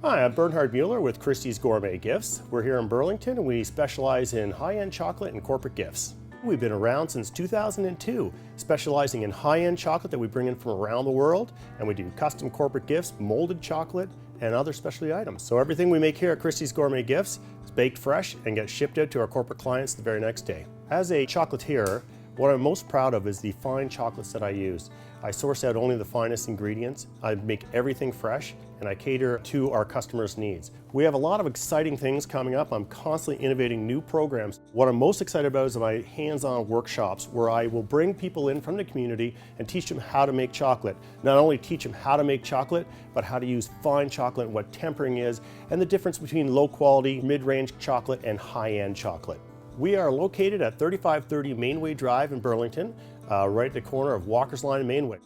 Hi, I'm Bernhard Mueller with Christie's Gourmet Gifts. We're here in Burlington and we specialize in high-end chocolate and corporate gifts. We've been around since 2002, specializing in high-end chocolate that we bring in from around the world, and we do custom corporate gifts, molded chocolate, and other specialty items. So everything we make here at Christie's Gourmet Gifts is baked fresh and gets shipped out to our corporate clients the very next day. As a chocolatier, what I'm most proud of is the fine chocolates that I use. I source out only the finest ingredients, I make everything fresh, and I cater to our customers' needs. We have a lot of exciting things coming up. I'm constantly innovating new programs. What I'm most excited about is my hands-on workshops where I will bring people in from the community and teach them how to make chocolate. Not only teach them how to make chocolate, but how to use fine chocolate, what tempering is, and the difference between low quality, mid-range chocolate and high-end chocolate. We are located at 3530 Mainway Drive in Burlington, right at the corner of Walker's Line and Mainway.